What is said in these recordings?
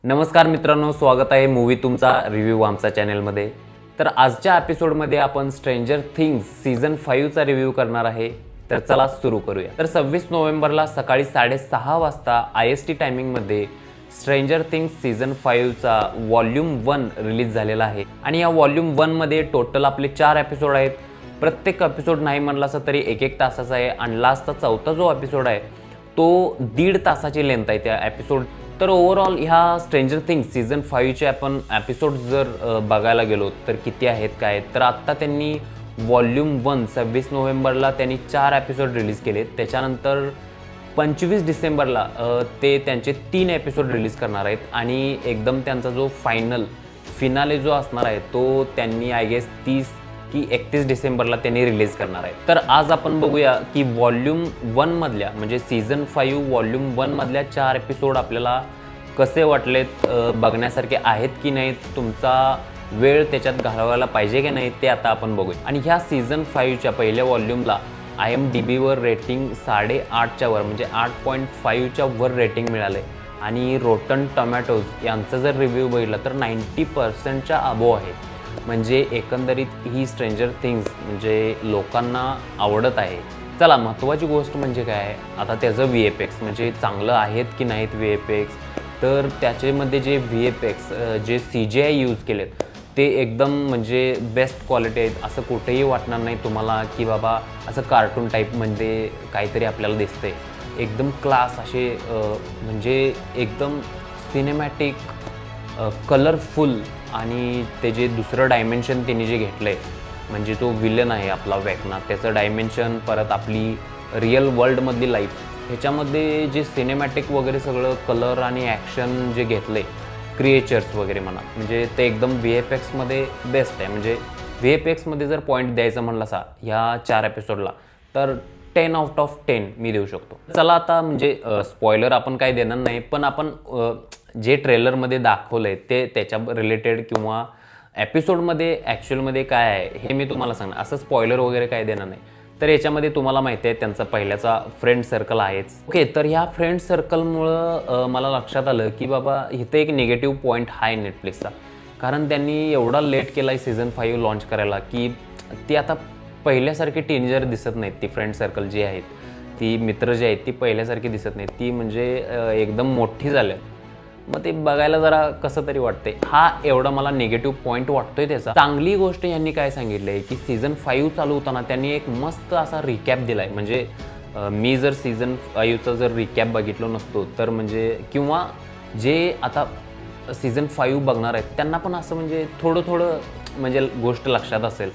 नमस्कार मित्रांनो, स्वागत आहे मूवी तुमचा रिव्ह्यू आमच्या चॅनलमध्ये. तर आजच्या एपिसोडमध्ये आपण स्ट्रेंजर थिंग्स सीझन 5 चा रिव्ह्यू करणार आहे. तर चला सुरू करूया. तर 26 नोव्हेंबरला सकाळी 6:30 वाजता IST टायमिंगमध्ये स्ट्रेंजर थिंग्स सीझन 5 चा वॉल्यूम 1 रिलीज झालेला आहे. आणि या वॉल्यूम 1 मध्ये टोटल आपले 4 एपिसोड आहेत. प्रत्येक एपिसोड नाही म्हणला असं तरी 1-1 तासाचा आहे आणि लास्टचा चौथा जो एपिसोड आहे तो 1.5 तासाची लेंथ आहे त्या एपिसोड. तर ओव्हरऑल ह्या स्ट्रेंजर थिंग्स सीझन 5 चे आपण एपिसोड जर बघायला गेलो तर किती आहेत काय, तर आत्ता त्यांनी वॉल्यूम 1 26 नोव्हेंबरला त्यांनी 4 एपिसोड रिलीज केले. त्याच्यानंतर 25 डिसेंबरला ते त्यांचे 3 एपिसोड रिलीज करणार आहेत आणि एकदम त्यांचा जो फिनाले जो असणार आहे तो त्यांनी आय गेस 30 की 31 डिसेंबरला त्यांनी रिलीज करणार आहे. तर आज आपण बघूया की वॉल्यूम 1 मधल्या म्हणजे सीझन 5 वॉल्यूम 1 मधल्या 4 एपिसोड आपल्याला कसे वाटलेत, बघण्यासारखे आहेत की नाहीत, तुमचा वेळ त्याच्यात घालवायला पाहिजे की नाही ते आता आपण बघूया. आणि ह्या सीझन 5 च्या पहिल्या वॉल्यूमला IMDb वर रेटिंग 8.5च्या वर म्हणजे 8.5च्या वर रेटिंग मिळाले आणि रोटन टोमॅटोज यांचा जर रिव्ह्यू बघितला तर 90%च्या अबोव आहे. म्हणजे एकंदरीत ही स्ट्रेंजर थिंग्स म्हणजे लोकांना आवडत आहे. चला, महत्त्वाची गोष्ट म्हणजे काय आहे, आता त्याचं VFX म्हणजे चांगलं आहेत की नाहीत VFX, तर त्याच्यामध्ये जे VFX जे CGI यूज केलेत ते एकदम म्हणजे बेस्ट क्वालिटी आहेत. असं कुठेही वाटणार नाही तुम्हाला की बाबा असं कार्टून टाईपमध्ये काहीतरी आपल्याला दिसतंय. एकदम क्लास असे म्हणजे एकदम सिनेमॅटिक, कलरफुल. आणि ते जे दुसरं डायमेन्शन त्यांनी जे घेतलं आहे म्हणजे जो विलन आहे आपला वेकना, त्याचं डायमेन्शन, परत आपली रिअल वर्ल्डमधली लाईफ, ह्याच्यामध्ये जे सिनेमॅटिक वगैरे सगळं कलर आणि ॲक्शन जे घेतलं आहे, क्रिएचर्स वगैरे म्हणा, म्हणजे ते एकदम VFXमध्ये बेस्ट आहे. म्हणजे VFXमध्ये जर पॉईंट द्यायचं म्हणलं असा ह्या 4 एपिसोडला तर 10 आउट ऑफ 10 मी देऊ शकतो. चला आता म्हणजे स्पॉयलर आपण काय देणार नाही, पण आपण जे ट्रेलरमध्ये दाखवलं आहे ते त्याच्या रिलेटेड किंवा एपिसोडमध्ये ॲक्च्युअलमध्ये काय आहे हे मी तुम्हाला सांगणार. असं स्पॉयलर वगैरे काय देणार नाही. तर याच्यामध्ये तुम्हाला माहिती आहे त्यांचा पहिल्याचा फ्रेंड सर्कल आहेच. ओके, तर ह्या फ्रेंड सर्कलमुळं मला लक्षात आलं की बाबा इथं एक निगेटिव्ह पॉईंट आहे नेटफ्लिक्सचा. कारण त्यांनी एवढा लेट केला आहे सीझन 5 लॉन्च करायला की ती आता पहिल्यासारखी टीनेजर दिसत नाहीत. ती फ्रेंड सर्कल जी आहेत, ती मित्र जे आहेत ती पहिल्यासारखी दिसत नाहीत. ती म्हणजे एकदम मोठी झाल्या. मग ते बघायला जरा कसं तरी वाटतंय. हा एवढा मला निगेटिव्ह पॉईंट वाटतोय त्याचा. चांगली गोष्ट यांनी काय सांगितलंय की सीझन 5 चालू होताना त्यांनी एक मस्त असा रिकॅप दिलाय. म्हणजे मी जर सीझन 5चा जर रिकॅप बघितलो नसतो तर म्हणजे किंवा जे आता सीझन 5 बघणार आहेत त्यांना पण असं म्हणजे थोडं म्हणजे गोष्ट लक्षात असेल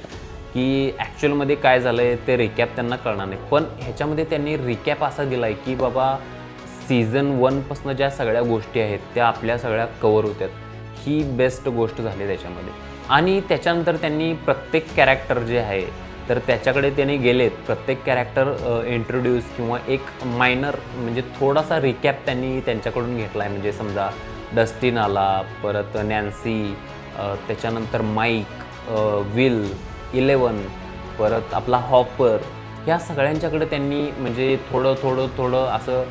की ॲक्च्युअलमध्ये काय झालं आहे ते रिकॅप त्यांना कळणार नाही. पण ह्याच्यामध्ये त्यांनी रिकॅप असा दिला आहे की बाबा सीझन 1पासून ज्या सगळ्या गोष्टी आहेत त्या आपल्या सगळ्या कवर होत्यात. ही बेस्ट गोष्ट झाली त्याच्यामध्ये. आणि त्याच्यानंतर त्यांनी प्रत्येक कॅरेक्टर जे आहे तर त्याच्याकडे त्यांनी गेलेत. प्रत्येक कॅरेक्टर इंट्रोड्यूस किंवा एक मायनर म्हणजे थोडासा रिकॅप त्यांनी त्यांच्याकडून घेतला आहे. म्हणजे समजा डस्टिन आला, परत नॅन्सी, त्याच्यानंतर माईक, विल, 11, परत आपला हॉपर, ह्या सगळ्यांच्याकडे त्यांनी म्हणजे थोडं असं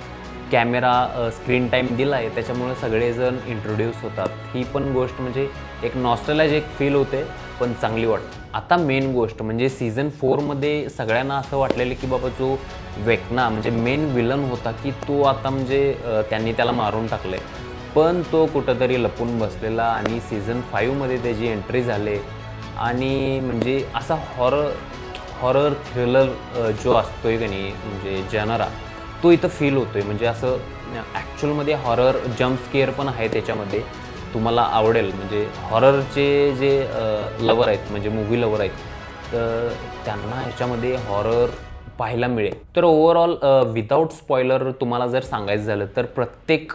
कॅमेरा स्क्रीन टाईम दिला आहे. त्याच्यामुळे सगळेजण इंट्रोड्यूस होतात. ही पण गोष्ट म्हणजे एक नॉस्टॅल्जिक फील होते, पण चांगली वाटते. आता मेन गोष्ट म्हणजे सीझन 4मध्ये सगळ्यांना असं वाटलेलं की बाबा जो वेकना म्हणजे मेन विलन होता की तो आता म्हणजे त्यांनी त्याला मारून टाकले, पण तो कुठंतरी लपून बसलेला आणि सीझन 5मध्ये त्याची एंट्री झाले. आणि म्हणजे असा हॉरर थ्रिलर जो असतोय की नाही म्हणजे जनरा, तो इथं फील होतोय. म्हणजे असं ॲक्च्युअलमध्ये हॉरर जम्प स्केअर पण आहे त्याच्यामध्ये. तुम्हाला आवडेल म्हणजे हॉररचे जे लवर आहेत म्हणजे मूव्ही लवर आहेत तर त्यांना ह्याच्यामध्ये हॉरर पाहायला मिळेल. तर ओव्हरऑल विदाऊट स्पॉयलर तुम्हाला जर सांगायचं झालं तर प्रत्येक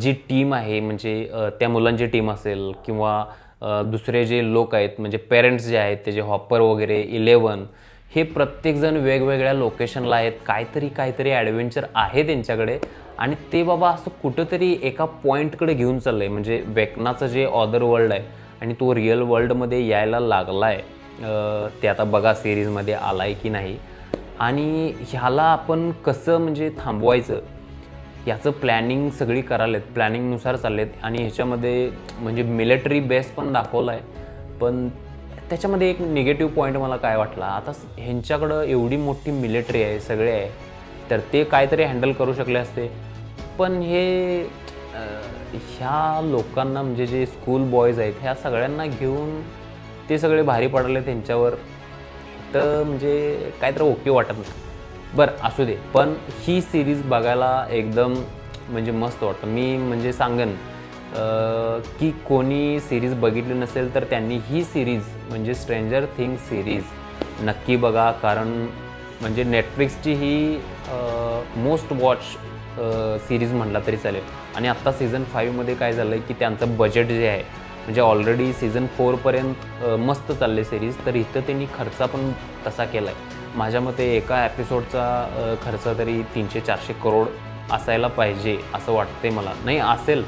जी टीम आहे म्हणजे त्या मुलांची टीम असेल किंवा दुसरे जे लोक आहेत म्हणजे पेरेंट्स जे आहेत त्याचे हॉपर वगैरे 11, हे प्रत्येकजण वेगवेगळ्या लोकेशनला आहेत. काहीतरी ॲडव्हेंचर आहे त्यांच्याकडे आणि ते बाबा असं कुठंतरी एका पॉईंटकडे घेऊन चाललं आहे. म्हणजे वेकनाचं जे अदर वर्ल्ड आहे आणि तो रिअल वर्ल्डमध्ये यायला लागला आहे. ते आता बघा सिरीजमध्ये आला आहे की नाही. आणि ह्याला आपण कसं म्हणजे थांबवायचं याचं प्लॅनिंग सगळी करालेत, प्लॅनिंगनुसार चाललेत आणि ह्याच्यामध्ये म्हणजे मिलिटरी बेस पण दाखवला आहे. पण त्याच्यामध्ये एक निगेटिव्ह पॉईंट मला काय वाटला, आता ह्यांच्याकडं एवढी मोठी मिलिटरी आहे, सगळे आहे, तर ते काहीतरी हँडल करू शकले असते. पण हे ह्या लोकांना म्हणजे जे स्कूल बॉयज आहेत ह्या सगळ्यांना घेऊन ते सगळे भारी पडले त्यांच्यावर, तर म्हणजे काहीतरी ओके वाटत नाही. बरं असू दे, पण ही सिरीज बघायला एकदम म्हणजे मस्त वाटतं. मी म्हणजे सांगेन की कोणी सिरीज बघितली नसेल तर त्यांनी ही सिरीज म्हणजे स्ट्रेंजर थिंग्स सिरीज नक्की बघा. कारण म्हणजे नेटफ्लिक्सची ही मोस्ट वॉच सिरीज म्हटला तरी चालेल. आणि आत्ता सीझन 5मध्ये काय झालं आहे की त्यांचं बजेट जे आहे म्हणजे ऑलरेडी सीझन 4पर्यंत मस्त चालले सिरीज, तर इथं त्यांनी खर्च पण तसा केला आहे. माझ्या मते एका एपिसोडचा खर्च तरी 300-400 करोड असायला पाहिजे असं वाटते मला. नाही असेल,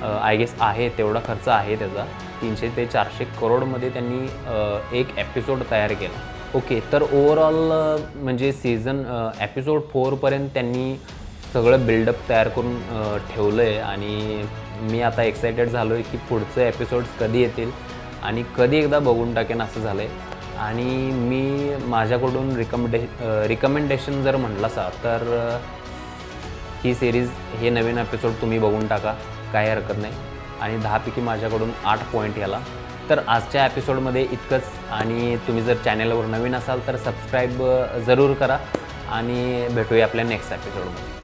आय गेस आहे, तेवढा खर्च आहे त्याचा. 300 ते 400 करोडमध्ये त्यांनी एक एपिसोड तयार केला. ओके, तर ओव्हरऑल म्हणजे सीझन एपिसोड 4पर्यंत त्यांनी सगळं बिल्डअप तयार करून ठेवलं आहे आणि मी आता एक्सायटेड झालो आहे की पुढचे एपिसोड्स कधी येतील आणि कधी एकदा बघून टाकेन असं झालं आहे. आणि मी माझ्याकडून रिकमेंडेशन जर म्हटलं असा तर ही सिरीज हे नवीन एपिसोड तुम्ही बघून टाका, काही हरकत नाही. आणि 10पैकी माझ्याकडून 8 पॉईंट याला. तर आजच्या एपिसोडमध्ये इतकंच. आणि तुम्ही जर चॅनलवर नवीन असाल तर सबस्क्राईब जरूर करा आणि भेटूया आपल्या नेक्स्ट एपिसोडमध्ये.